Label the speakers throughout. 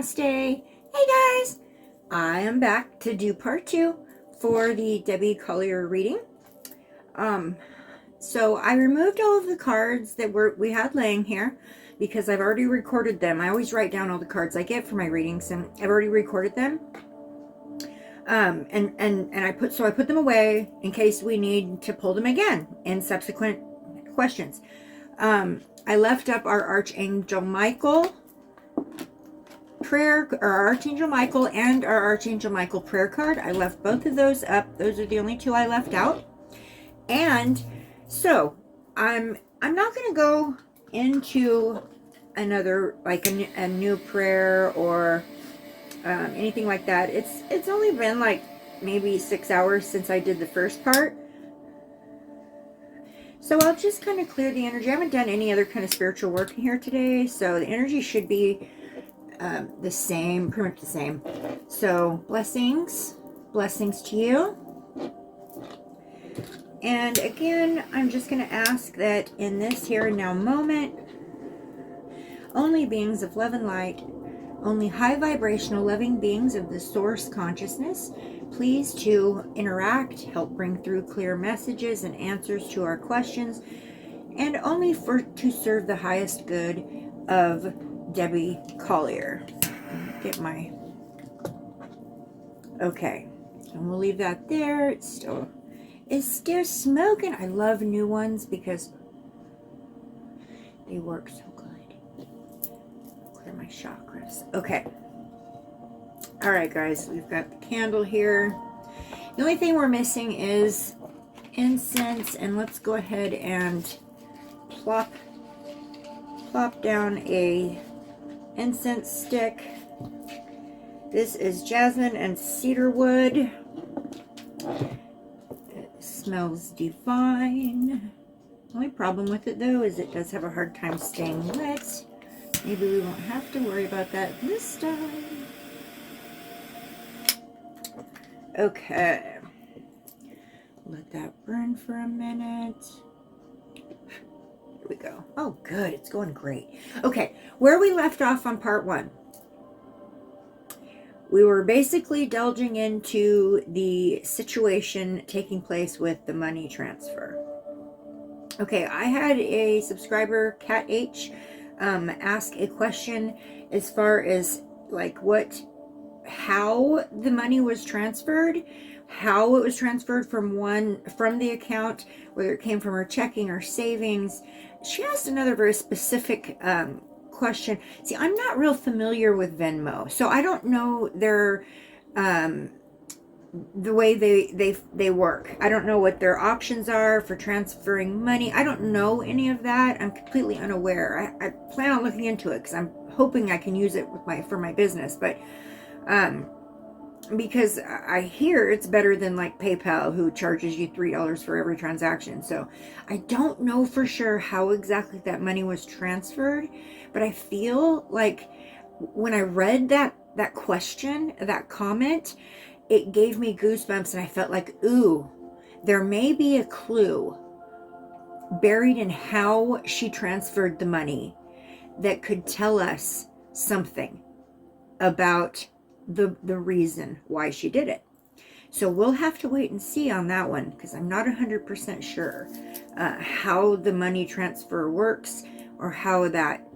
Speaker 1: Namaste. Hey guys, I am back to do part 2 for the Debbie Collier reading. So I removed all of the cards that we had laying here because I've already recorded them. I always write down all the cards I get for my readings, and I've already recorded them. And I put them away in case we need to pull them again in subsequent questions. I left up our Archangel Michael prayer, our Archangel Michael and our Archangel Michael prayer card. I left both of those up. Those are the only two I left out. And so I'm not going to go into another, like a new prayer or anything like that. It's only been like maybe 6 hours since I did the first part. So I'll just kind of clear the energy. I haven't done any other kind of spiritual work in here today, so the energy should be the same, pretty much the same. So blessings to you. And again, I'm just going to ask that in this here and now moment, only beings of love and light, only high vibrational loving beings of the source consciousness, please to interact, help bring through clear messages and answers to our questions, and only to serve the highest good of Debbie Collier. Get my... Okay. And we'll leave that there. It's still smoking. I love new ones because they work so good. Clear my chakras. Okay. All right, guys. We've got the candle here. The only thing we're missing is incense. And let's go ahead and plop down a incense stick. This is jasmine and cedar wood. It smells divine. Only problem with it though is it does have a hard time staying lit. Maybe we won't have to worry about that this time. Okay. Let that burn for a minute. Here we go. Oh, good. It's going great. Okay. Where we left off on part 1. We were basically delving into the situation taking place with the money transfer. Okay. I had a subscriber, Cat H, ask a question as far as like how the money was transferred, how it was transferred from the account, whether it came from her checking or savings. She asked another very specific question. See, I'm not real familiar with Venmo, so I don't know their the way they work. I don't know what their options are for transferring money. I don't know any of that. I'm completely unaware. I plan on looking into it because I'm hoping I can use it for my business, but because I hear it's better than like PayPal, who charges you $3 for every transaction. So I don't know for sure how exactly that money was transferred, but I feel like when I read that question, that comment, it gave me goosebumps, and I felt like, ooh, there may be a clue buried in how she transferred the money that could tell us something about the reason why she did it. So we'll have to wait and see on that one, because I'm not 100% sure how the money transfer works, or how that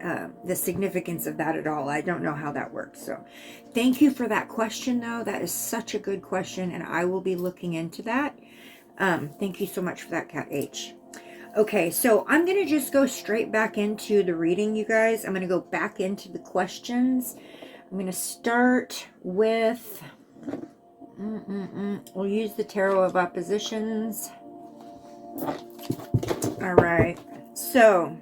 Speaker 1: the significance of that at all. I don't know how that works. So thank you for that question though. That is such a good question, and I will be looking into that. Thank you so much for that, Cat H. Okay, so I'm going to just go straight back into the reading, you guys. I'm going to go back into the questions. I'm going to start with, we'll use the Tarot of Oppositions. All right, so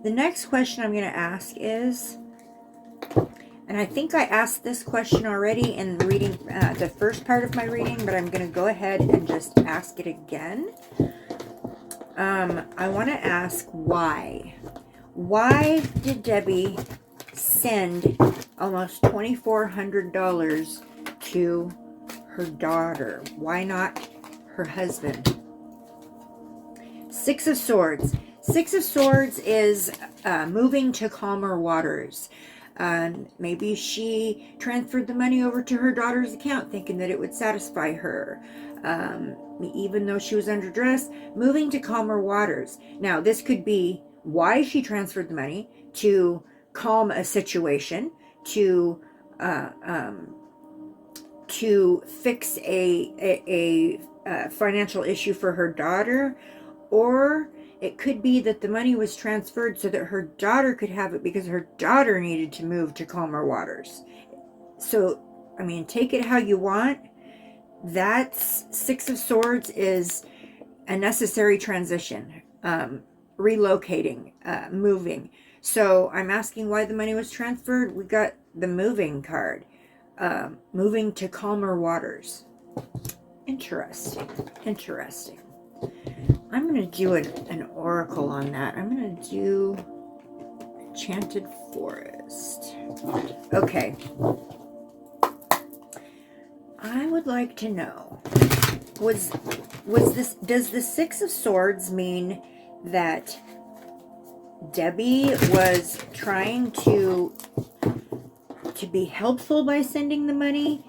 Speaker 1: the next question I'm going to ask is, and I think I asked this question already in the reading, the first part of my reading, but I'm going to go ahead and just ask it again. I want to ask why. Why did Debbie send almost $2,400 to her daughter? Why not her husband? Six of Swords. Six of Swords is moving to calmer waters. Maybe she transferred the money over to her daughter's account thinking that it would satisfy her. Even though she was under duress, moving to calmer waters. Now, this could be why she transferred the money: to calm a situation, to fix a financial issue for her daughter, or it could be that the money was transferred so that her daughter could have it because her daughter needed to move to calmer waters. So, I mean, take it how you want. That's Six of Swords is a necessary transition, relocating, moving. So I'm asking why the money was transferred. We got the moving card, moving to calmer waters. Interesting. Interesting. I'm going to do an oracle on that. I'm going to do Enchanted Forest. Okay. I would like to know, was this, does the Six of Swords mean that Debbie was trying to be helpful by sending the money?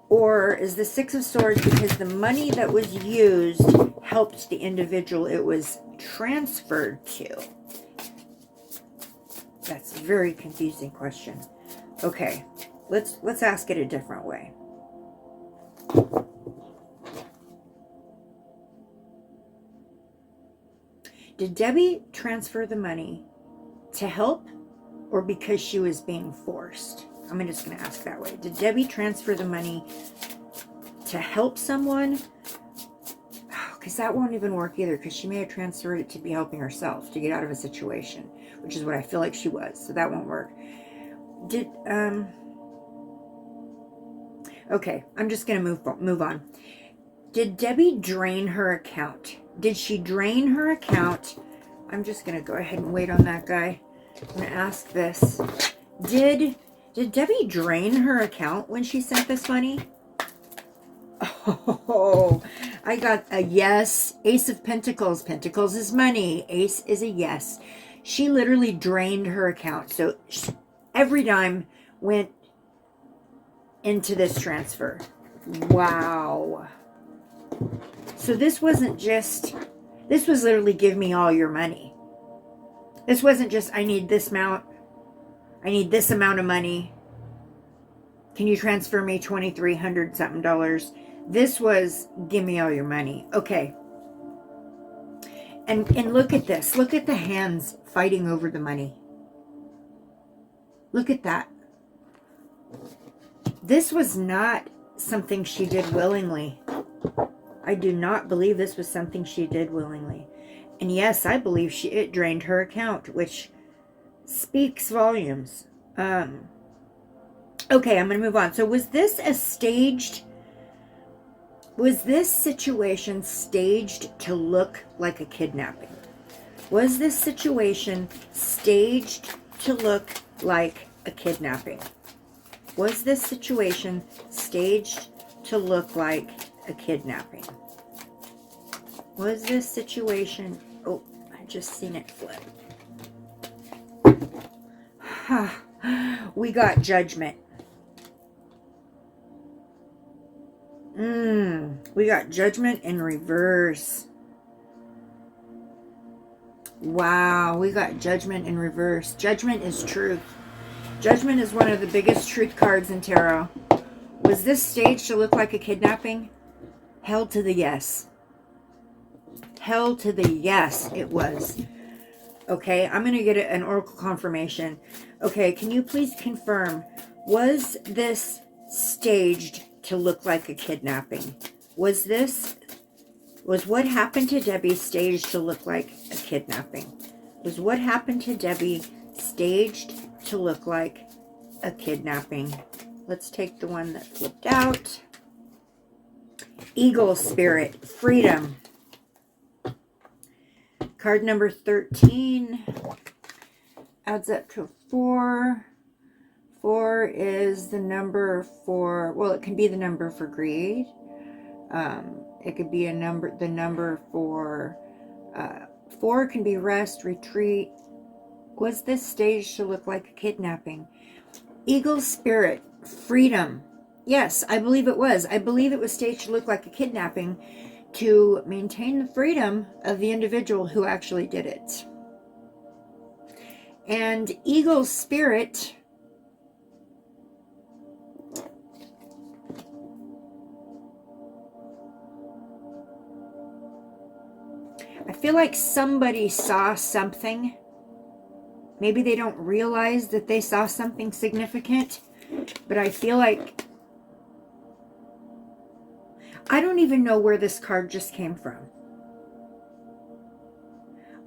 Speaker 1: Or is the Six of Swords because the money that was used helped the individual it was transferred to? That's a very confusing question. Okay, let's ask it a different way. Did Debbie transfer the money to help or because she was being forced? I'm just going to ask that way. Did Debbie transfer the money to help someone? Because that won't even work either, because she may have transferred it to be helping herself to get out of a situation, which is what I feel like she was. So that won't work. Okay, I'm just going to move on. Did Debbie drain her account? Did she drain her account? I'm just going to go ahead and wait on that guy. I'm going to ask this. Did Debbie drain her account when she sent this money? Oh, I got a yes. Ace of Pentacles. Pentacles is money. Ace is a yes. She literally drained her account. So every dime went into this transfer. Wow. So this wasn't just, this was literally give me all your money. This wasn't just, I need this amount. I need this amount of money. Can you transfer me $2,300 something? This was, give me all your money. Okay. And look at this. Look at the hands fighting over the money. Look at that. This was not something she did willingly. I do not believe this was something she did willingly. And yes, I believe it drained her account, which speaks volumes. Okay, I'm going to move on. So was this situation staged to look like a kidnapping? Was this situation staged to look like a kidnapping? Was this situation staged to look like a kidnapping? Was this situation... Oh, I just seen it flip. We got Judgment. We got Judgment in reverse. Wow, we got Judgment in reverse. Judgment is truth. Judgment is one of the biggest truth cards in tarot. Was this staged to look like a kidnapping? Hell to the yes. Hell to the yes, it was. Okay, I'm going to get an oracle confirmation. Okay, can you please confirm, was this staged to look like a kidnapping? Was what happened to Debbie staged to look like a kidnapping? Was what happened to Debbie staged to look like a kidnapping? Let's take the one that flipped out. Eagle Spirit, Freedom. Card number 13 adds up to 4. 4 is the number for, well, it can be the number for greed. It could be the number for, 4 can be rest, retreat, Was this staged to look like a kidnapping? Eagle spirit, freedom. Yes, I believe it was. I believe it was staged to look like a kidnapping to maintain the freedom of the individual who actually did it. And eagle spirit, I feel like somebody saw something. Maybe they don't realize that they saw something significant, but I feel like, I don't even know where this card just came from.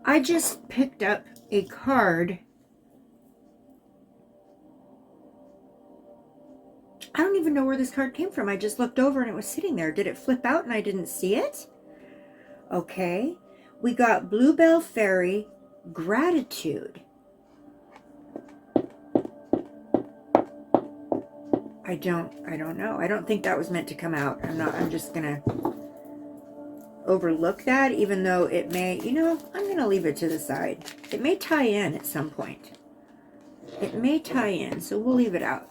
Speaker 1: I just picked up a card. I don't even know where this card came from. I just looked over and it was sitting there. Did it flip out and I didn't see it? Okay. We got Bluebell Fairy, gratitude. I don't know. I don't think that was meant to come out. I'm just going to overlook that, even though it may, I'm going to leave it to the side. It may tie in at some point. It may tie in, so we'll leave it out.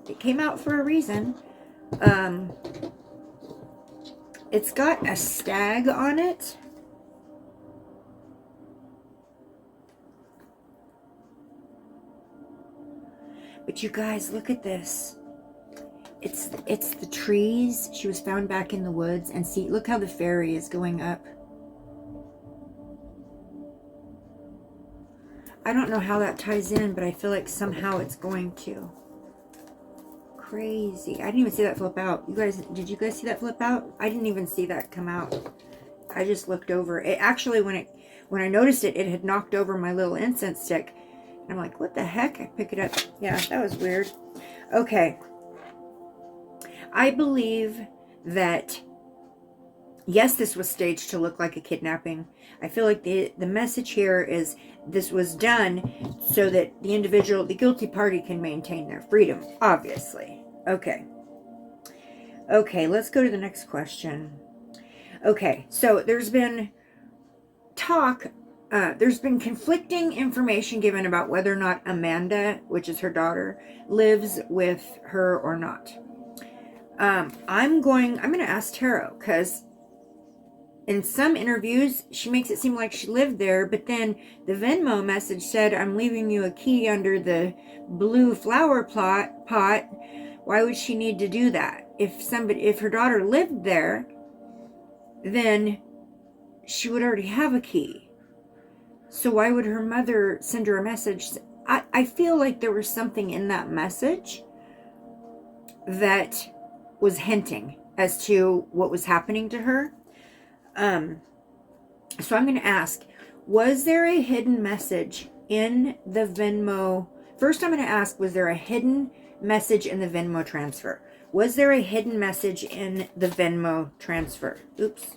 Speaker 1: It came out for a reason. It's got a stag on it. But you guys, look at this. It's the trees. She was found back in the woods, and see, look how the fairy is going up. I don't know how that ties in, but I feel like somehow it's going to. Crazy. I didn't even see that flip out. You guys, did you guys see that flip out? I didn't even see that come out. I just looked over. It actually, when I noticed it, it had knocked over my little incense stick. And I'm like, what the heck? I pick it up. Yeah, that was weird. Okay. I believe that, yes, this was staged to look like a kidnapping. I feel like the message here is this was done so that the individual, the guilty party, can maintain their freedom, obviously. Okay. Okay, let's go to the next question. Okay, so there's been talk, there's been conflicting information given about whether or not Amanda, which is her daughter, lives with her or not. I'm going to ask Tarot, because in some interviews, she makes it seem like she lived there, but then the Venmo message said, I'm leaving you a key under the blue flower pot. Why would she need to do that? If her daughter lived there, then she would already have a key. So why would her mother send her a message? I feel like there was something in that message that was hinting as to what was happening to her. So I'm going to ask, was there a hidden message in the Venmo? First, I'm going to ask, was there a hidden message in the Venmo transfer? Was there a hidden message in the Venmo transfer? Oops.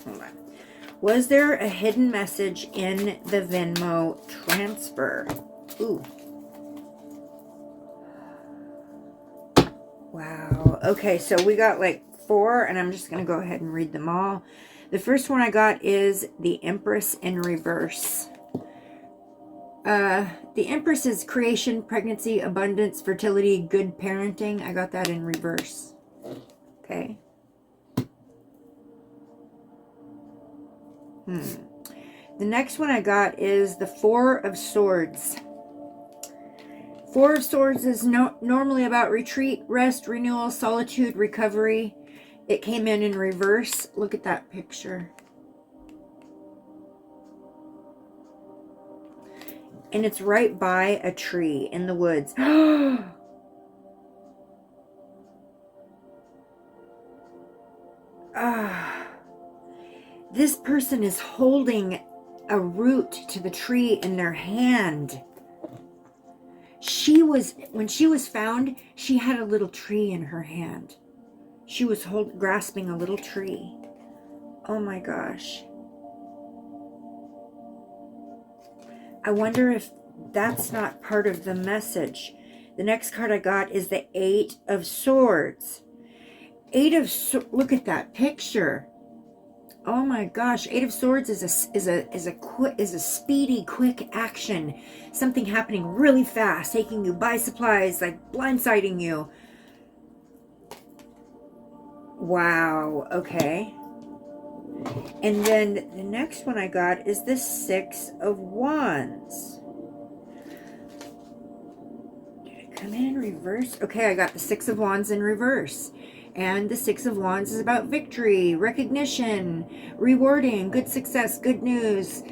Speaker 1: Hold on. Was there a hidden message in the Venmo transfer? Ooh. Wow. Okay, so we got like 4, and I'm just going to go ahead and read them all. The first one I got is the Empress in reverse. The Empress is creation, pregnancy, abundance, fertility, good parenting. I got that in reverse. Okay. The next one I got is the Four of Swords. Four of Swords is normally about retreat, rest, renewal, solitude, recovery. It came in reverse. Look at that picture. And it's right by a tree in the woods. This person is holding a root to the tree in their hand. When she was found, she had a little tree in her hand. She was grasping a little tree. Oh my gosh. I wonder if that's not part of the message. The next card I got is the Eight of Swords. Look at that picture. Oh my gosh, Eight of Swords is a speedy, quick action. Something happening really fast, taking you by surprise, like blindsiding you. Wow, okay. And then the next one I got is the Six of Wands. Did it come in reverse? Okay, I got the Six of Wands in reverse. And the Six of Wands is about victory, recognition, rewarding, good success, good news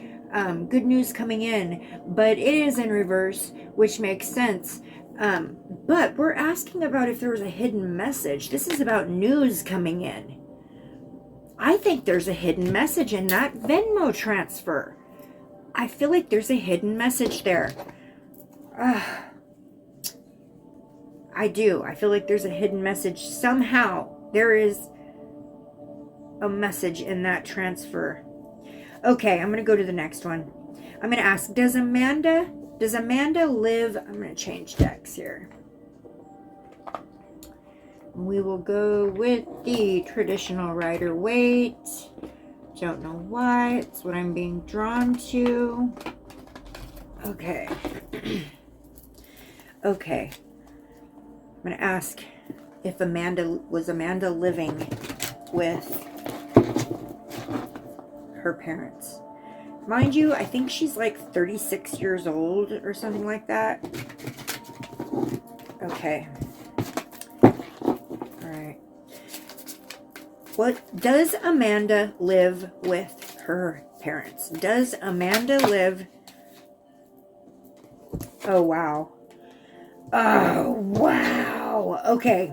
Speaker 1: coming in. But it is in reverse, which makes sense. But we're asking about if there was a hidden message. This is about news coming in. I think there's a hidden message in that Venmo transfer. I feel like there's a hidden message there. I do. I feel like there's a hidden message. Somehow there is a message in that transfer. Okay, I'm going to go to the next one. I'm going to ask, does Amanda live? I'm going to change decks here. We will go with the traditional Rider-Waite. Don't know why. It's what I'm being drawn to. Okay. Okay. I'm going to ask if Amanda living with her parents. Mind you, I think she's like 36 years old or something like that. Okay. All right. What does Amanda live with her parents? Does Amanda live? Oh, wow. Oh, wow. Okay.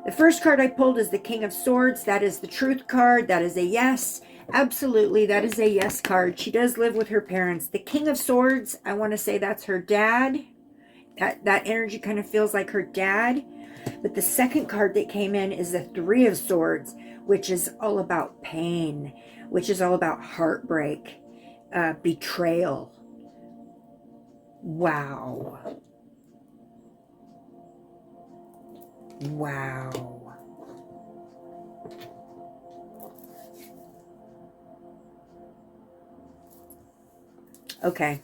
Speaker 1: The first card I pulled is the King of Swords. That is the truth card. That is a yes. Absolutely. That is a yes card. She does live with her parents. The King of Swords, I want to say that's her dad. That energy kind of feels like her dad. But the second card that came in is the Three of Swords, which is all about pain, which is all about heartbreak, betrayal. Wow. Wow. Okay.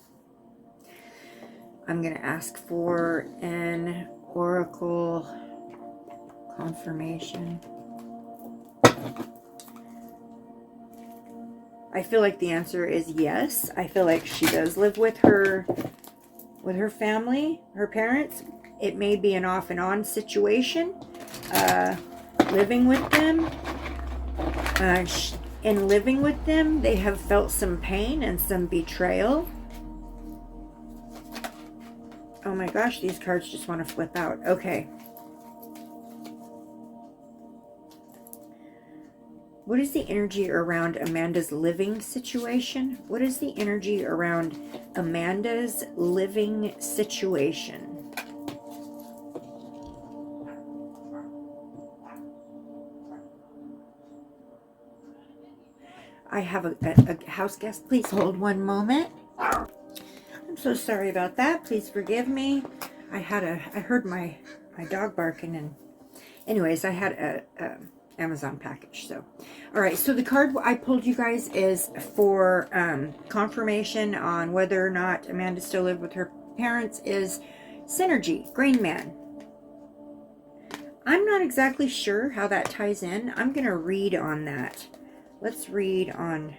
Speaker 1: I'm going to ask for an oracle confirmation. I feel like the answer is yes. I feel like she does live with her family, her parents. It may be an off and on situation, living with them. In living with them, they have felt some pain and some betrayal. Oh my gosh, these cards just want to flip out. Okay. What is the energy around Amanda's living situation? What is the energy around Amanda's living situation? I have a house guest. Please hold one moment. I'm so sorry about that. Please forgive me. I heard my dog barking, and anyways, I had a Amazon package. So, all right. So the card I pulled, you guys, is for confirmation on whether or not Amanda still lived with her parents. Is Synergy, Green Man. I'm not exactly sure how that ties in. I'm gonna read on that. Let's read on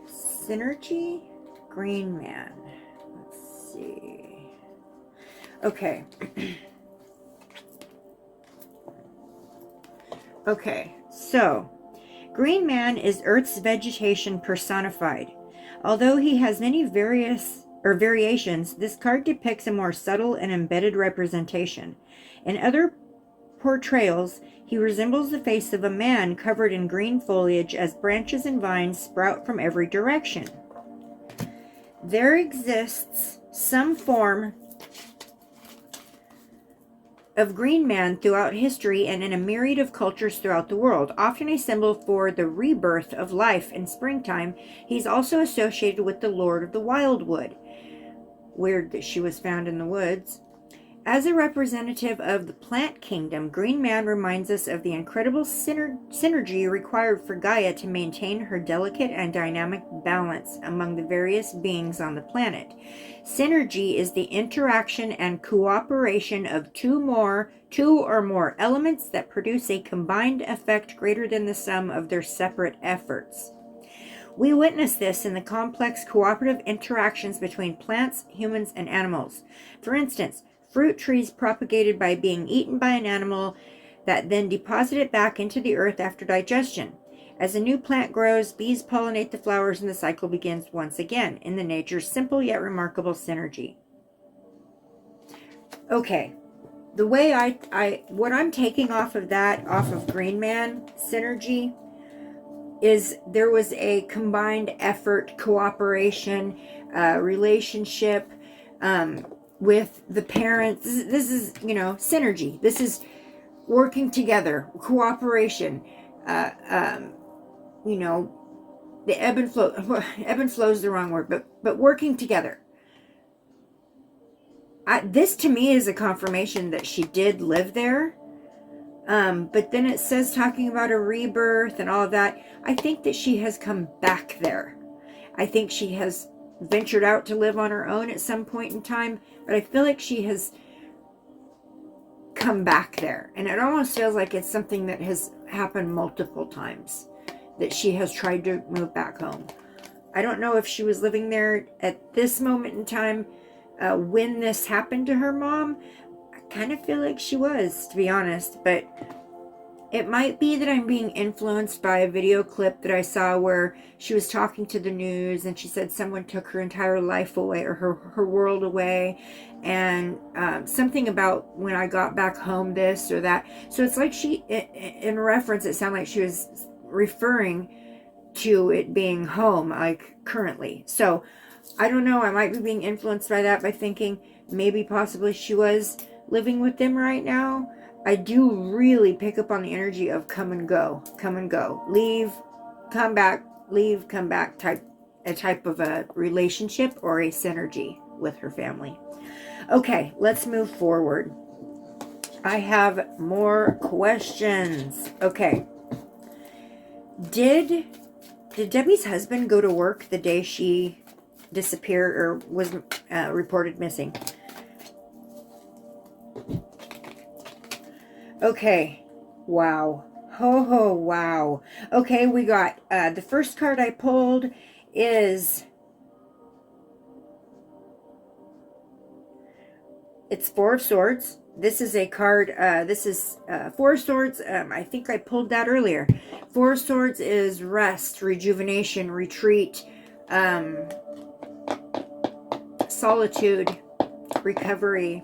Speaker 1: Synergy, Green Man. Let's see. Okay. Okay, so Green Man is Earth's vegetation personified. Although he has many variations, this card depicts a more subtle and embedded representation. In other portrayals, he resembles the face of a man covered in green foliage as branches and vines sprout from every direction. There exists some form of Green Man throughout history and in a myriad of cultures throughout the world. Often a symbol for the rebirth of life in springtime, he's also associated with the Lord of the Wildwood. Weird that she was found in the woods. As a representative of the plant kingdom, Green Man reminds us of the incredible synergy required for Gaia to maintain her delicate and dynamic balance among the various beings on the planet. Synergy is the interaction and cooperation of two or more elements that produce a combined effect greater than the sum of their separate efforts. We witness this in the complex cooperative interactions between plants, humans, and animals. For instance, fruit trees propagated by being eaten by an animal that then deposit it back into the earth after digestion. As a new plant grows, bees pollinate the flowers and the cycle begins once again in the nature's simple yet remarkable synergy. Okay, the way what I'm taking off of that, off of Green Man synergy, is there was a combined effort, cooperation, relationship, with the parents. This is, synergy. This is working together, cooperation, the ebb and flow. Ebb and flow is the wrong word, but working together. This to me is a confirmation that she did live there. But then it says, talking about a rebirth and all of that, I think that she has come back there. I think she has ventured out to live on her own at some point in time, but I feel like she has come back there. And it almost feels like it's something that has happened multiple times, that she has tried to move back home. I don't know if she was living there at this moment in time when this happened to her mom. I kind of feel like she was, to be honest, but it might be that I'm being influenced by a video clip that I saw where she was talking to the news and she said someone took her entire life away, or her world away, and something about when I got back home, this or that. So it's like she, in reference, it sounded like she was referring to it being home, like currently. So I don't know, I might be being influenced by that, by thinking maybe possibly she was living with them right now. I do really pick up on the energy of come and go, leave, come back, leave, come back, a type of a relationship or a synergy with her family. Okay, let's move forward. I have more questions. Okay. Did Debbie's husband go to work the day she disappeared or was reported missing? Okay. Wow. Ho, wow. Okay, we got the first card I pulled is, it's Four of Swords. This is a card, this is Four of Swords. I think I pulled that earlier. Four of Swords is rest, rejuvenation, retreat, solitude, recovery.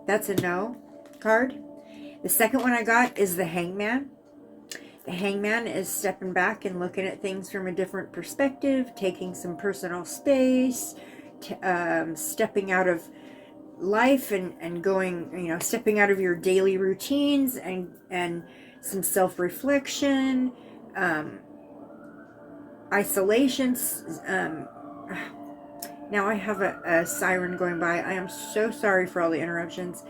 Speaker 1: That's a no card. The second one I got is the Hangman. The Hangman is stepping back and looking at things from a different perspective, taking some personal space, stepping out of life and going, stepping out of your daily routines and some self-reflection, isolations. Now I have a siren going by. I am so sorry for all the interruptions.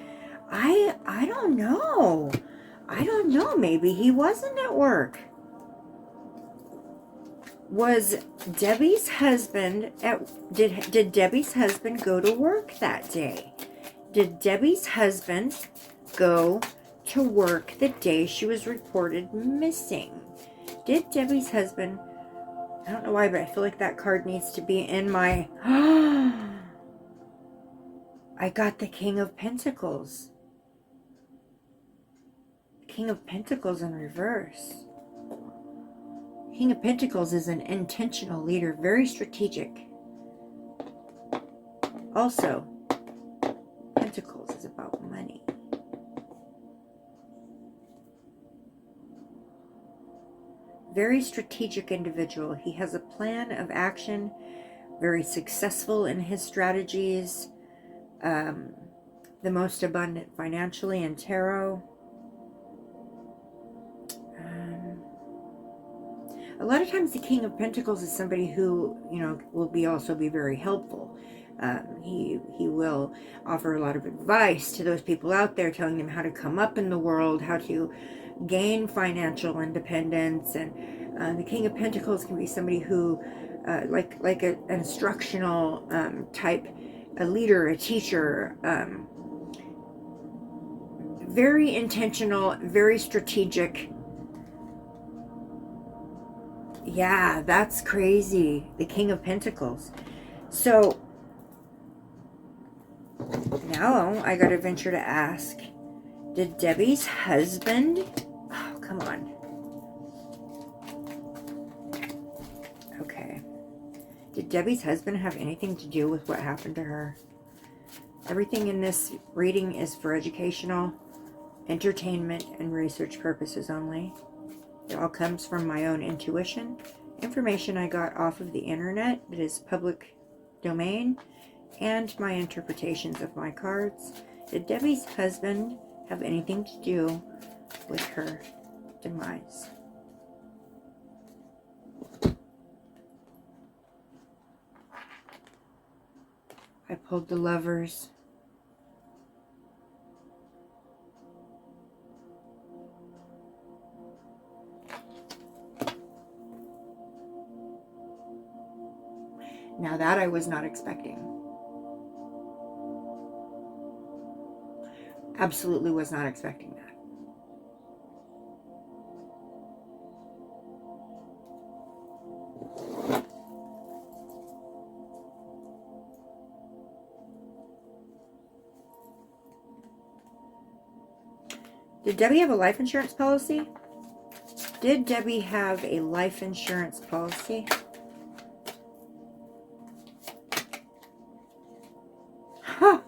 Speaker 1: I don't know. Maybe he wasn't at work. Was Debbie's husband did Debbie's husband go to work that day? Did Debbie's husband go to work the day she was reported missing? Did Debbie's husband, I don't know why, but I feel like that card needs to be in my I got the King of Pentacles. King of Pentacles in reverse. King of Pentacles is an intentional leader, very strategic. Also, Pentacles is about money. Very strategic individual. He has a plan of action, very successful in his strategies, the most abundant financially in tarot. A lot of times the King of Pentacles is somebody who, will also be very helpful. He will offer a lot of advice to those people out there, telling them how to come up in the world, how to gain financial independence. And the King of Pentacles can be somebody who, like an instructional type, a leader, a teacher, very intentional, very strategic. Yeah, that's crazy. The King of Pentacles. So now I got to venture to ask, did Debbie's husband, oh, come on. Okay. Did Debbie's husband have anything to do with what happened to her? Everything in this reading is for educational, entertainment, and research purposes only. It all comes from my own intuition, information I got off of the internet that is public domain, and my interpretations of my cards. Did Debbie's husband have anything to do with her demise? I pulled the Lovers. Now that I was not expecting. Absolutely was not expecting that. Did Debbie have a life insurance policy? Did Debbie have a life insurance policy? Huh.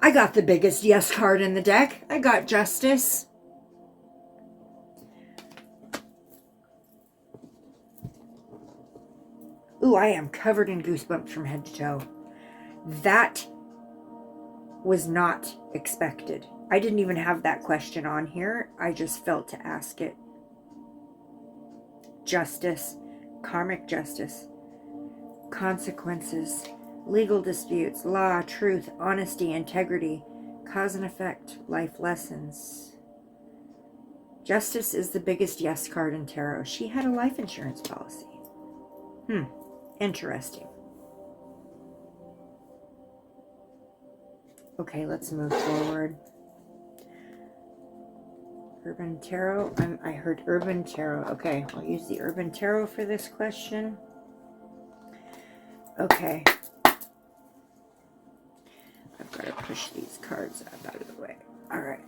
Speaker 1: I got the biggest yes card in the deck. I got Justice. Ooh, I am covered in goosebumps from head to toe. That was not expected. I didn't even have that question on here. I just felt to ask it. Justice, karmic justice, consequences, legal disputes, law, truth, honesty, integrity, cause and effect, life lessons. Justice is the biggest yes card in tarot. She had a life insurance policy. Interesting. Okay, let's move forward. Urban Tarot. I heard Urban Tarot. Okay, I'll use the Urban Tarot for this question. Okay. I've got to push these cards up out of the way. All right.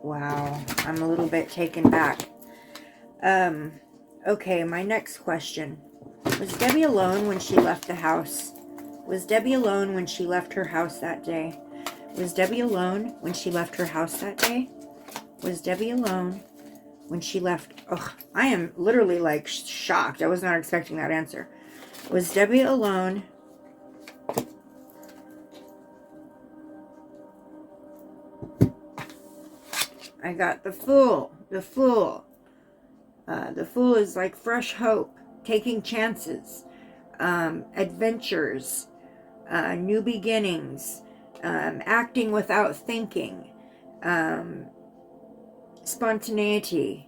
Speaker 1: Wow, I'm a little bit taken back. Okay, my next question. Was Debbie alone when she left the house? Was Debbie alone when she left her house that day? Was Debbie alone when she left her house that day? Was Debbie alone when she left? Oh, I am literally like shocked. I was not expecting that answer. Was Debbie alone? I got the Fool. The Fool. The Fool is like fresh hope, taking chances, adventures, new beginnings, acting without thinking, spontaneity,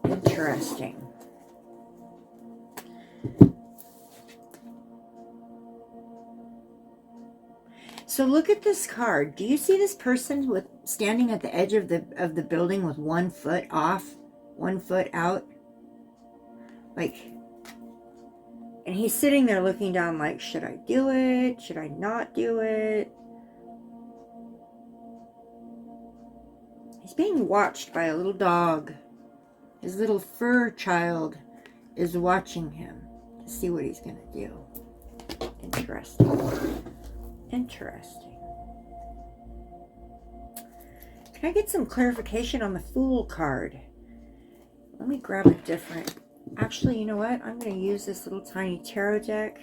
Speaker 1: interesting. So look at this card. Do you see this person with standing at the edge of the building with 1 foot off, 1 foot out? Like, and he's sitting there looking down like, should I do it? Should I not do it? He's being watched by a little dog. His little fur child is watching him to see what he's going to do. Interesting. Interesting. Can I get some clarification on the Fool card? Let me grab a different... Actually, you know what? I'm going to use this little tiny tarot deck.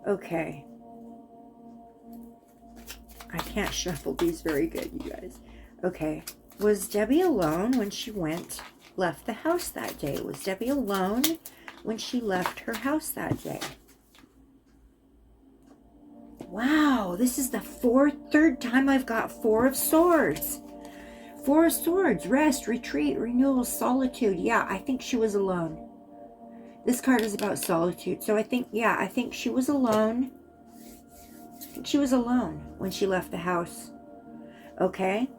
Speaker 1: Okay. I can't shuffle these very good, you guys. Okay. Was Debbie alone when she left the house that day? Was Debbie alone when she left her house that day? Wow, this is the third time I've got Four of Swords. Four of Swords, rest, retreat, renewal, solitude. Yeah, I think she was alone. This card is about solitude. So I think she was alone. I think she was alone when she left the house. Okay.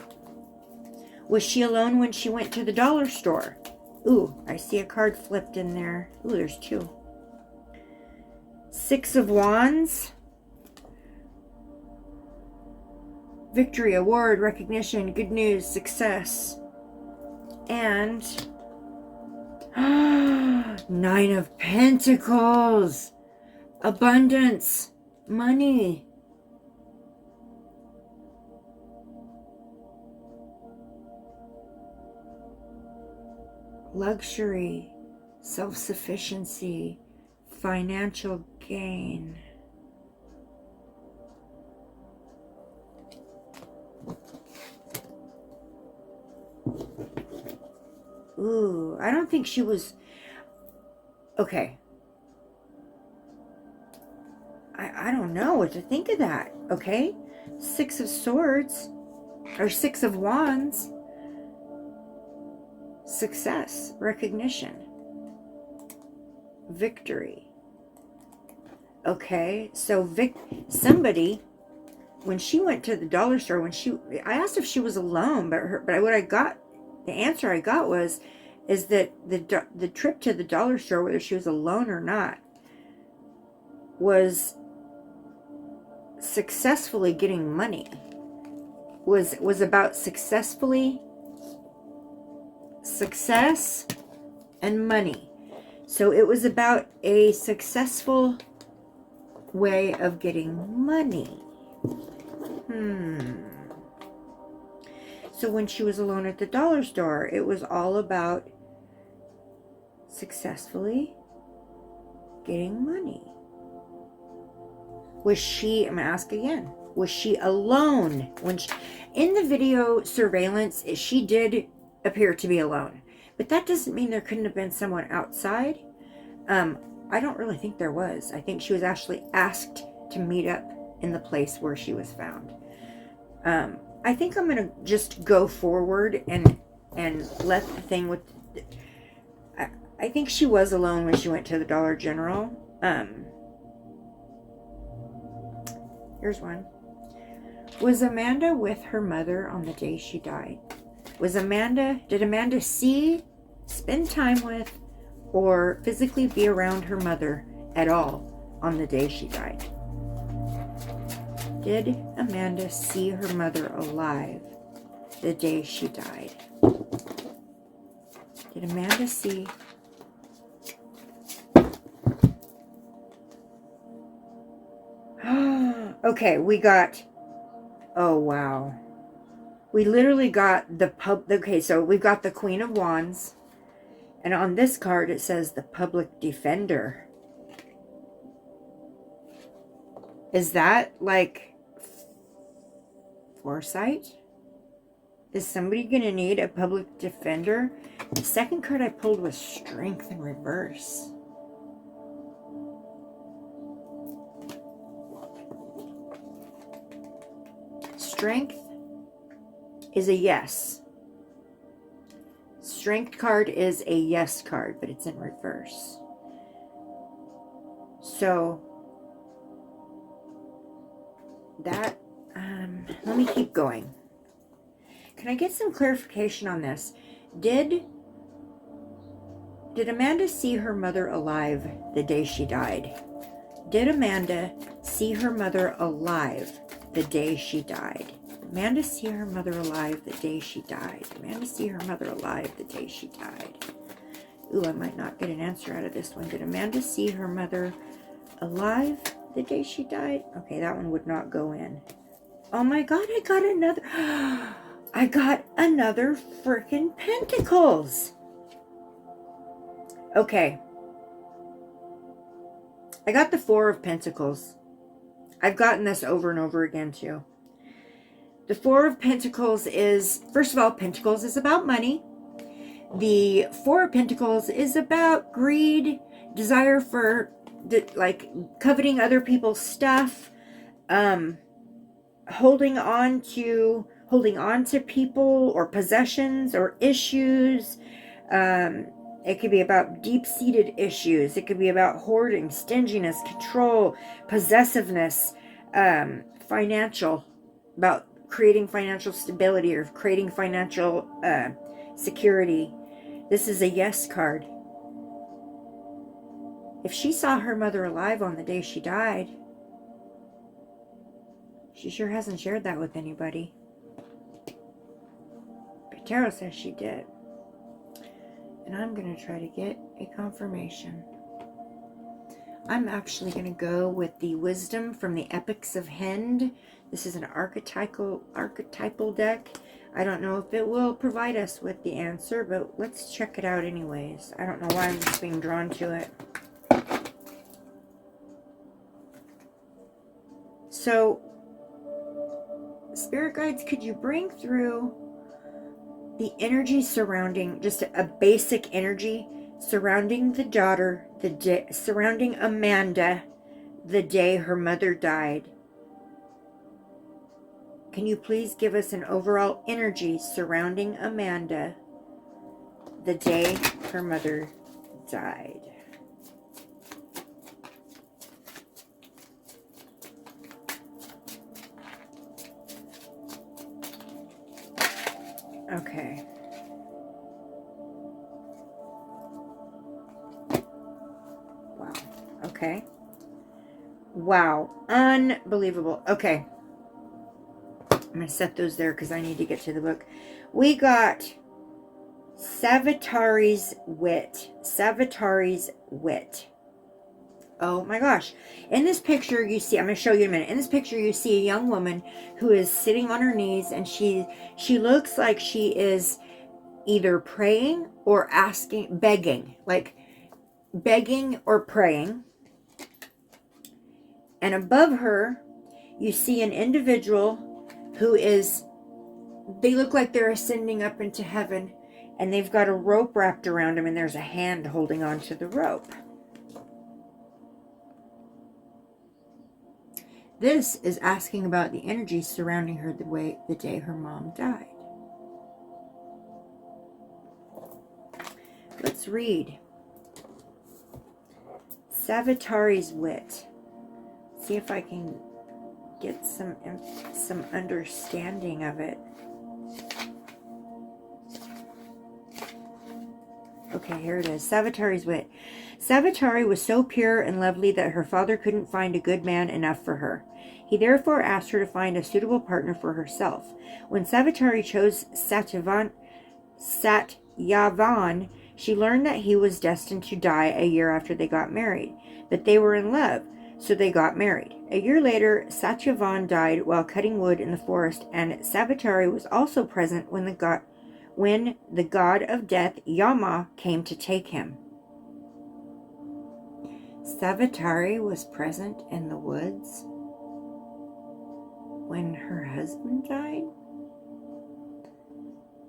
Speaker 1: Was she alone when she went to the dollar store? Ooh, I see a card flipped in there. Ooh, there's two. Six of Wands. Victory, award, recognition, good news, success. And Nine of Pentacles. Abundance, money. Luxury, self-sufficiency, financial gain. Ooh, I don't think she was... Okay. I don't know what to think of that, okay? Six of Swords, or Six of Wands. Success, recognition, victory. Okay, so somebody, when she went to the dollar store, I asked if she was alone, but what I got, the answer I got is that the trip to the dollar store, whether she was alone or not, was successfully getting money. Was about success and money. So it was about a successful way of getting money. So when she was alone at the dollar store, it was all about successfully getting money. Was she, I'm going to ask again, was she alone when in the video surveillance, she did appear to be alone, but that doesn't mean there couldn't have been someone outside. I don't really think there was. I think she was actually asked to meet up in the place where she was found. I think I'm gonna just go forward and let the thing with. I think she was alone when she went to the Dollar General. Here's one. Was Amanda with her mother on the day she died? Did Amanda spend time with, or physically be around her mother at all on the day she died? Did Amanda see her mother alive the day she died? Did Amanda see? Okay, we got, oh wow. We literally got okay, so we've got the Queen of Wands. And on this card, it says the Public Defender. Is that like foresight? Is somebody going to need a public defender? The second card I pulled was Strength in reverse. Strength is a yes. Strength card is a yes card, but it's in reverse. So that, let me keep going. Can I get some clarification on this? Did Amanda see her mother alive the day she died? Did Amanda see her mother alive the day she died? Amanda see her mother alive the day she died? Amanda see her mother alive the day she died? Ooh, I might not get an answer out of this one. Did Amanda see her mother alive the day she died? Okay, that one would not go in. Oh my God, I got another. I got another freaking Pentacles. Okay. I got the Four of Pentacles. I've gotten this over and over again too. The Four of Pentacles is, first of all, Pentacles is about money. The Four of Pentacles is about greed, desire for, like, coveting other people's stuff, holding on to people or possessions or issues. It could be about deep-seated issues. It could be about hoarding, stinginess, control, possessiveness, financial, about creating financial stability or creating financial security. This is a yes card. If she saw her mother alive on the day she died, she sure hasn't shared that with anybody. But tarot says she did. And I'm going to try to get a confirmation. I'm actually going to go with the Wisdom from the Epics of Hend. This is an archetypal deck. I don't know if it will provide us with the answer, but let's check it out anyways. I don't know why I'm just being drawn to it. So, Spirit Guides, could you bring through the energy surrounding, just a basic energy surrounding the daughter, surrounding Amanda, the day her mother died? Can you please give us an overall energy surrounding Amanda, the day her mother died? Okay. Wow. Okay. Wow. Unbelievable. Okay. I'm going to set those there because I need to get to the book. We got Savittari's Wit. Savittari's Wit. Oh my gosh. In this picture you see, I'm going to show you in a minute. In this picture you see a young woman who is sitting on her knees, and she looks like she is either praying or asking, begging, like begging or praying. And above her you see an individual who is, they look like they're ascending up into heaven, and they've got a rope wrapped around them, and there's a hand holding on to the rope. This is asking about the energy surrounding her the day her mom died. Let's read Savittari's Wit. See if I can get some understanding of it. Okay, here it is. Savittari's Wit. Savittari was so pure and lovely that her father couldn't find a good man enough for her. He therefore asked her to find a suitable partner for herself. When Savittari chose Satyavan, she learned that he was destined to die a year after they got married. But they were in love, so they got married. A year later, Satyavan died while cutting wood in the forest, and Savittari was also present when the god of death, Yama, came to take him. Savittari was present in the woods when her husband died?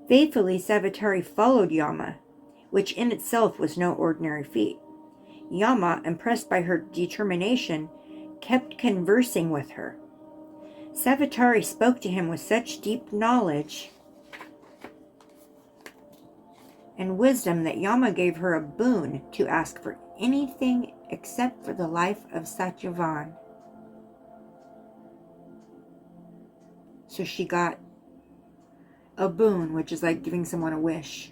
Speaker 1: Faithfully, Savittari followed Yama, which in itself was no ordinary feat. Yama, impressed by her determination, kept conversing with her. Savittari spoke to him with such deep knowledge and wisdom that Yama gave her a boon to ask for anything except for the life of Satyavan. So she got a boon, which is like giving someone a wish.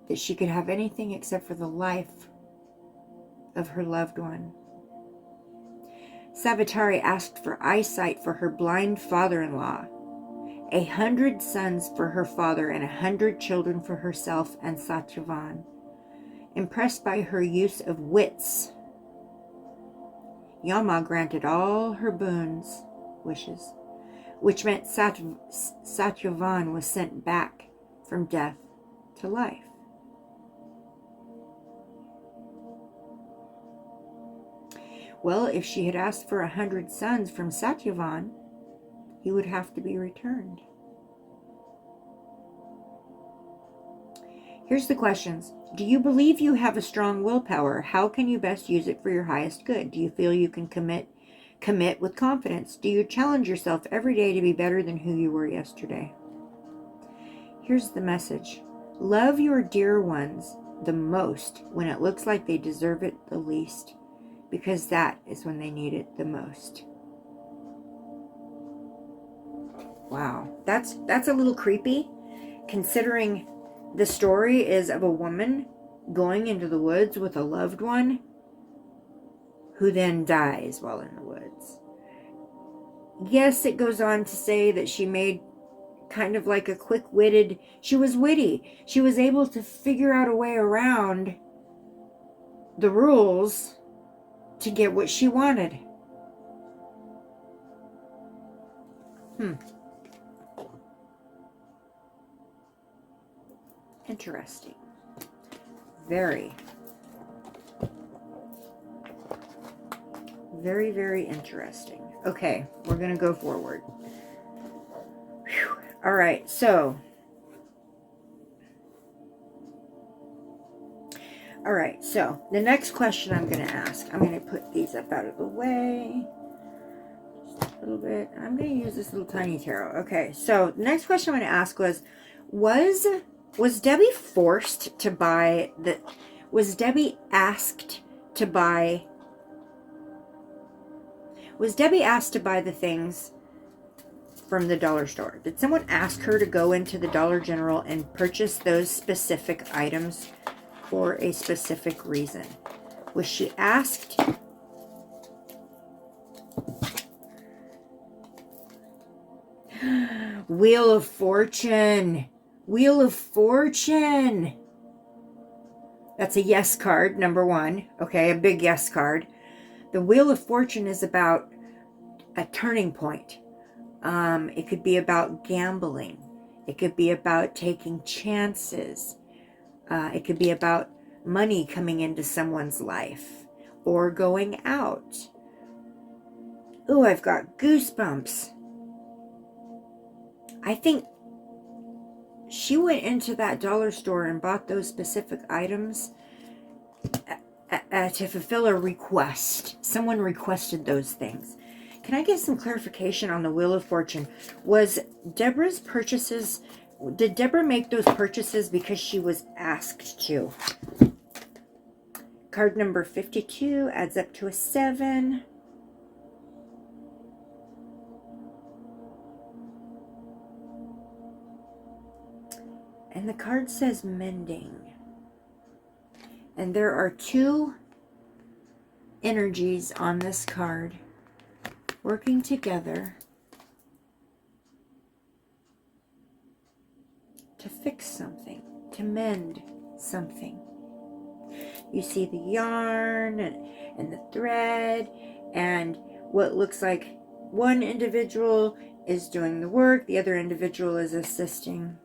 Speaker 1: That she could have anything except for the life of her loved one. Savittari asked for eyesight for her blind father-in-law, 100 sons for her father, and 100 children for herself and Satyavan. Impressed by her use of wits, Yama granted all her wishes, which meant Satyavan was sent back from death to life. Well, if she had asked for 100 sons from Satyavan, he would have to be returned. Here's the questions. Do you believe you have a strong willpower? How can you best use it for your highest good? Do you feel you can commit with confidence? Do you challenge yourself every day to be better than who you were yesterday? Here's the message. Love your dear ones the most when it looks like they deserve it the least, because that is when they need it the most. Wow, that's a little creepy, considering the story is of a woman going into the woods with a loved one who then dies while in the woods. Yes, it goes on to say that she made kind of like a quick-witted, she was witty. She was able to figure out a way around the rules to get what she wanted. Interesting. Very, very, very interesting. Okay, we're going to go forward. Whew. All right, so. All right, so the next question I'm going to ask, I'm going to put these up out of the way. Just a little bit. I'm going to use this little tiny tarot. Okay, so the next question I'm going to ask was Debbie forced to buy the, was Debbie asked to buy, was Debbie asked to buy the things from the dollar store? Did someone ask her to go into the Dollar General and purchase those specific items for a specific reason? Was she asked? Wheel of Fortune. Wheel of Fortune. That's a yes card, number one. Okay, a big yes card. The Wheel of Fortune is about a turning point. It could be about gambling. It could be about taking chances. It could be about money coming into someone's life or going out. Ooh, I've got goosebumps. I think she went into that dollar store and bought those specific items to fulfill a request. Someone requested those things. Can I get some clarification on the Wheel of Fortune? Was Deborah's purchases, did Deborah make those purchases because she was asked to? Card number 52 adds up to a 7. And the card says mending. And there are 2 energies on this card working together to fix something, to mend something. You see the yarn and the thread and what looks like one individual is doing the work, the other individual is assisting.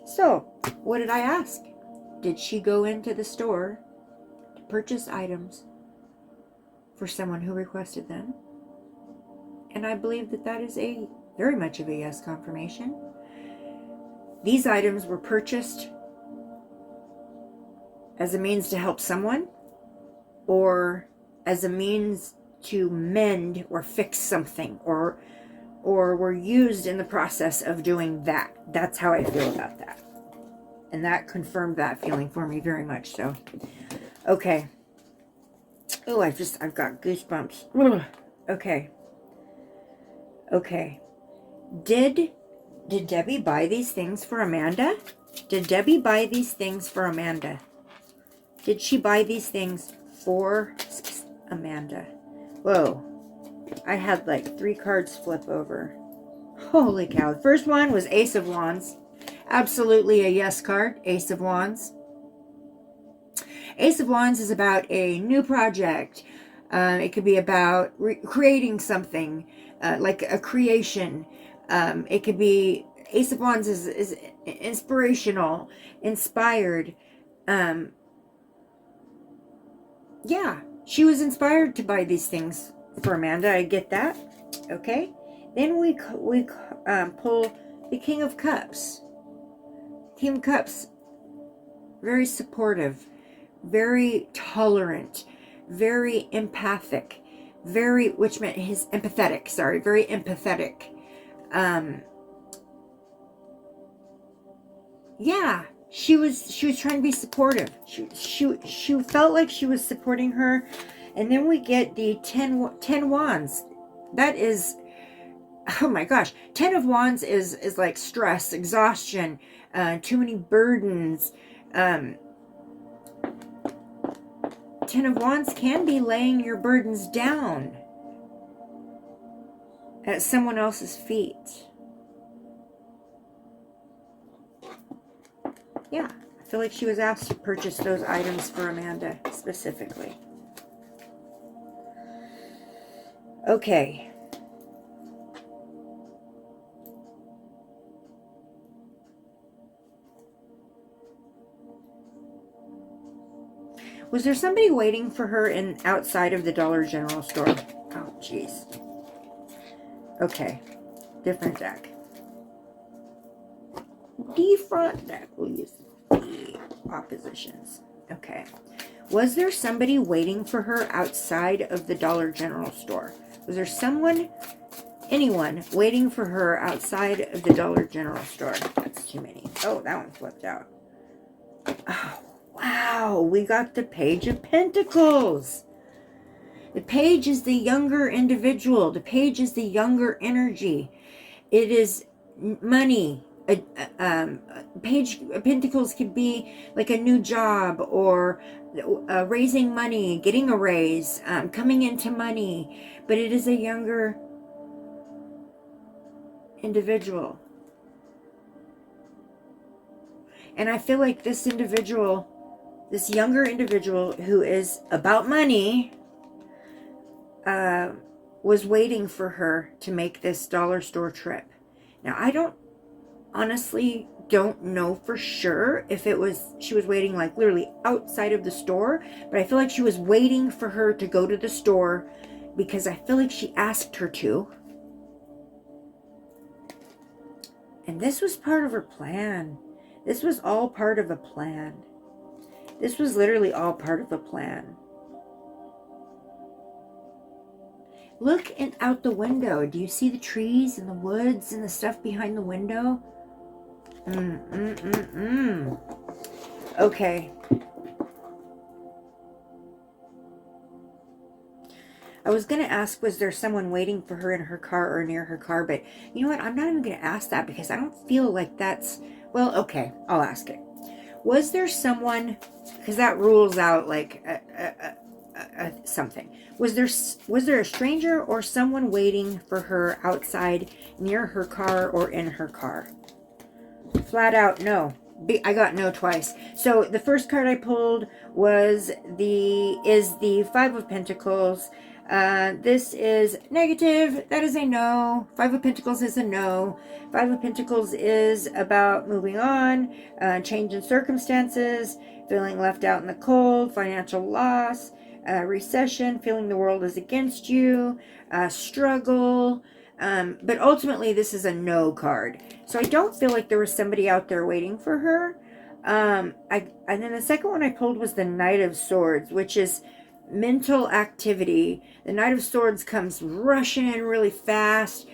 Speaker 1: So, what did I ask? Did she go into the store to purchase items for someone who requested them? And I believe that that is a very much of a yes confirmation. These items were purchased as a means to help someone or as a means to mend or fix something or were used in the process of doing that. That's how I feel about that. And that confirmed that feeling for me very much so. Okay. Oh, I've got goosebumps. Ugh. Okay. Okay. Did Debbie buy these things for Amanda? Did Debbie buy these things for Amanda? Did she buy these things for Amanda? Whoa. I had like 3 cards flip over. Holy cow. The first one was Ace of Wands. Absolutely a yes card. Ace of Wands. Ace of Wands is about a new project. It could be about creating something, like a creation. It could be Ace of Wands is inspirational, inspired. Yeah, she was inspired to buy these things for Amanda. I get that. Okay. Then we pull the King of Cups. King of Cups, very supportive, very tolerant, very empathic, which meant he's empathetic. Sorry, very empathetic. Yeah, she was trying to be supportive. She felt like she was supporting her. And then we get the 10 wands. That is, oh my gosh, 10 of wands is like stress, exhaustion, too many burdens. 10 of wands can be laying your burdens down at someone else's feet. Yeah, I feel like she was asked to purchase those items for Amanda specifically. Okay. Was there somebody waiting for her outside of the Dollar General store? Oh, jeez. Okay. Different deck. The front deck will use the oppositions. Okay. Was there somebody waiting for her outside of the Dollar General store? Was there anyone waiting for her outside of the Dollar General store? That's too many. Oh, that one flipped out. Oh, wow. We got the Page of Pentacles. The Page is the younger individual. The Page is the younger energy. It is money. Page of Pentacles could be like a new job, or raising money, getting a raise, coming into money, but it is a younger individual. And I feel like this younger individual who is about money, was waiting for her to make this dollar store trip. Now, I honestly don't know for sure if she was waiting like literally outside of the store, but I feel like she was waiting for her to go to the store because I feel like she asked her to. And this was part of her plan. This was all part of a plan. This was literally all part of a plan. Look out the window. Do you see the trees and the woods and the stuff behind the window? Okay. I was going to ask, was there someone waiting for her in her car or near her car? But you know what? I'm not even going to ask that because I don't feel like that's... Well, okay. I'll ask it. Was there someone... Because that rules out like something. Was there a stranger or someone waiting for her outside near her car or in her car? Flat out, no. I got no twice. So the first card I pulled is the Five of Pentacles. This is negative. That is a no. Five of Pentacles is a no. Five of Pentacles is about moving on, change in circumstances, feeling left out in the cold, financial loss, recession, feeling the world is against you, struggle. But ultimately, this is a no card. So I don't feel like there was somebody out there waiting for her. And then the second one I pulled was the Knight of Swords, which is mental activity. The Knight of Swords comes rushing in really fast.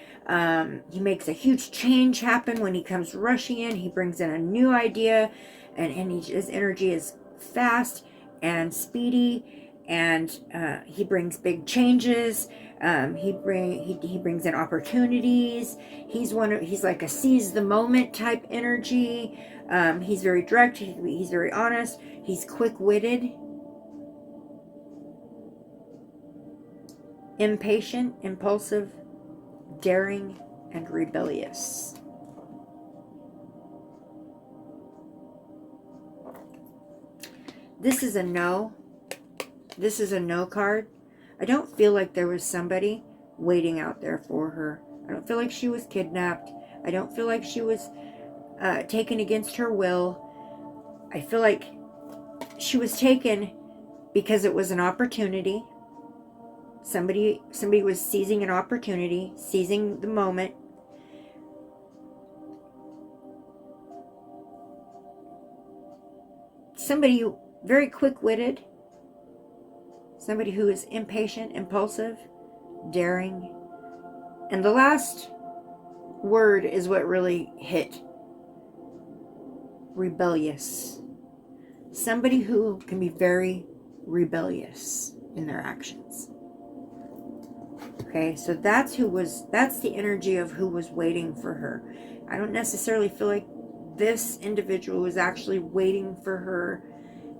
Speaker 1: He makes a huge change happen when he comes rushing in. He brings in a new idea, and his energy is fast and speedy, and he brings big changes. He brings in opportunities. He's like a seize the moment type energy. He's very direct. He's very honest. He's quick-witted, impatient, impulsive, daring, and rebellious. This is a no. This is a no card. I don't feel like there was somebody waiting out there for her. I don't feel like she was kidnapped. I don't feel like she was taken against her will. I feel like she was taken because it was an opportunity. Somebody was seizing an opportunity, seizing the moment. Somebody very quick-witted. Somebody who is impatient, impulsive, daring. And the last word is what really hit. Rebellious. Somebody who can be very rebellious in their actions. Okay, so that's the energy of who was waiting for her. I don't necessarily feel like this individual was actually waiting for her,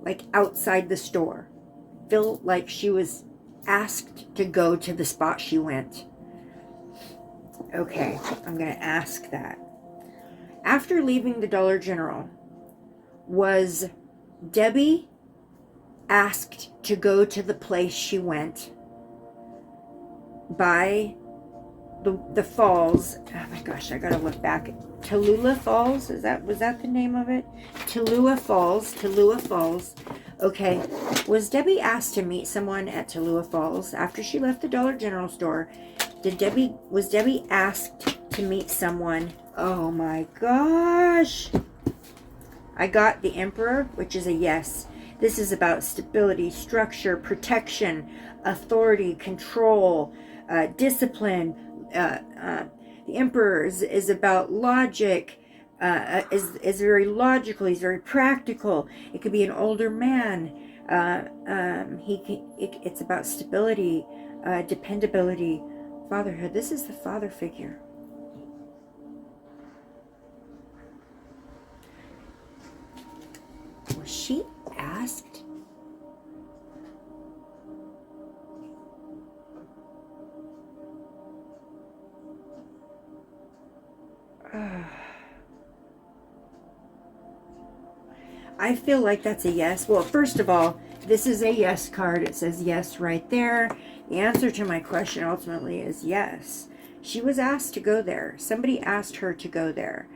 Speaker 1: like outside the store. I feel like she was asked to go to the spot she went. Okay, I'm going to ask that. After leaving the Dollar General, was Debbie asked to go to the place she went by the falls? Oh my gosh, I gotta look back. Tallulah Falls, was that the name of it? Tallulah Falls. Okay, was Debbie asked to meet someone at Tallulah Falls after she left the Dollar General store? Was Debbie asked to meet someone? Oh my gosh. I got the Emperor, which is a yes. This is about stability, structure, protection, authority, control, discipline. The Emperor is about logic, is very logical. He's very practical. It could be an older man. It's about stability, dependability, fatherhood. This is the father figure. Was she asked? I feel like that's a yes. Well, first of all, this is a yes card. It says yes right there. The answer to my question ultimately is yes. She was asked to go there. Somebody asked her to go there.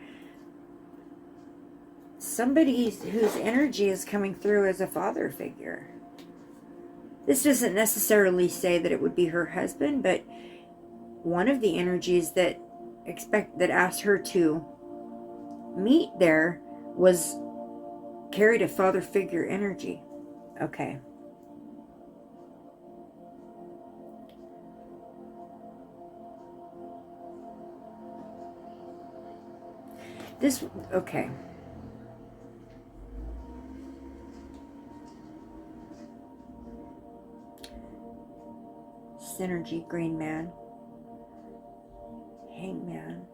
Speaker 1: Somebody whose energy is coming through as a father figure. This doesn't necessarily say that it would be her husband, but one of the energies that asked her to meet there carried a father figure energy. Okay. Okay. Synergy, Green Man, Hangman,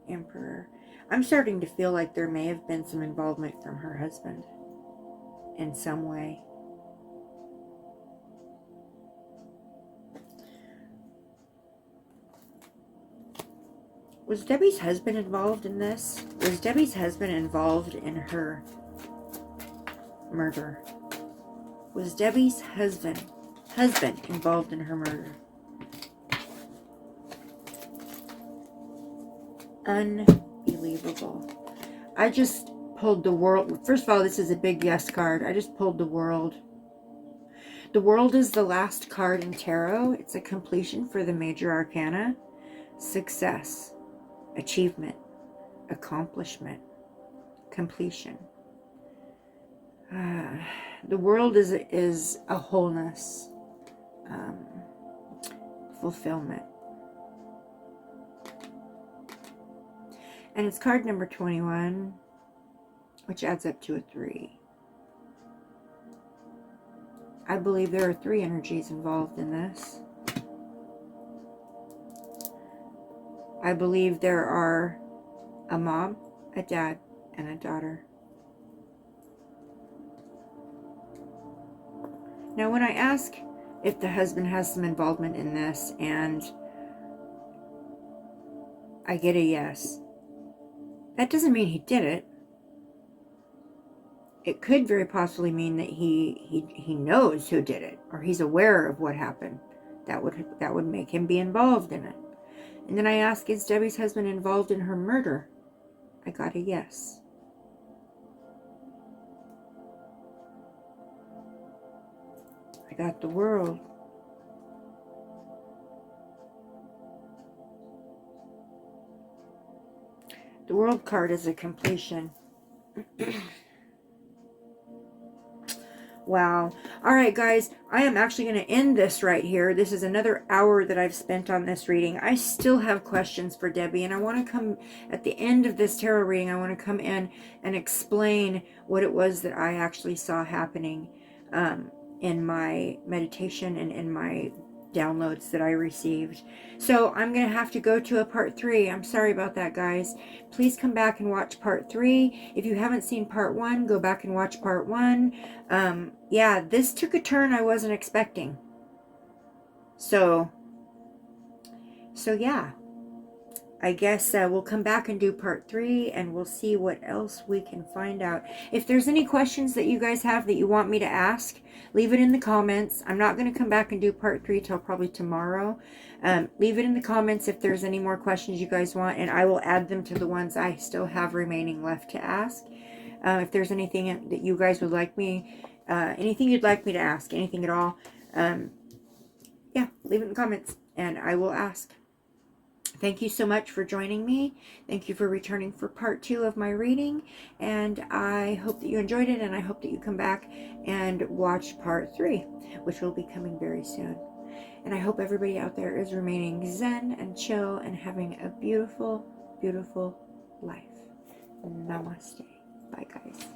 Speaker 1: Emperor. I'm starting to feel like there may have been some involvement from her husband in some way. Was Debbie's husband involved in this? Was Debbie's husband involved in her murder? Was Debbie's husband involved in her murder? Unbelievable. I just pulled the World. First of all, this is a big yes card. I just pulled the World. The World is the last card in tarot. It's a completion for the major arcana. Success, achievement, accomplishment, completion. The World is a wholeness, fulfillment. And it's card number 21, which adds up to a 3. I believe there are 3 energies involved in this. I believe there are a mom, a dad, and a daughter. Now, when I ask if the husband has some involvement in this and I get a yes, that doesn't mean he did it. It could very possibly mean that he knows who did it, or he's aware of what happened. That would make him be involved in it. And then I asked, is Debbie's husband involved in her murder? I got a yes. I got the world. The world card is a completion. Wow. All right, guys, I am actually going to end this right here. This is another hour that I've spent on this reading. I still have questions for Debbie, and I want to come at the end of this tarot reading. I want to come in and explain what it was that I actually saw happening in my meditation and in my downloads that I received. So I'm going to have to go to a part 3. I'm sorry about that, guys. Please come back and watch part 3. If you haven't seen part 1, go back and watch part 1. Yeah, this took a turn I wasn't expecting. So yeah, I guess we'll come back and do part 3, and we'll see what else we can find out. If there's any questions that you guys have that you want me to ask, leave it in the comments. I'm not going to come back and do part 3 till probably tomorrow. Leave it in the comments if there's any more questions you guys want, and I will add them to the ones I still have remaining left to ask. If there's anything that you guys would like me, anything you'd like me to ask, anything at all, yeah, leave it in the comments, and I will ask. Thank you so much for joining me. Thank you for returning for part 2 of my reading. And I hope that you enjoyed it. And I hope that you come back and watch part 3, which will be coming very soon. And I hope everybody out there is remaining zen and chill and having a beautiful, beautiful life. Namaste. Bye, guys.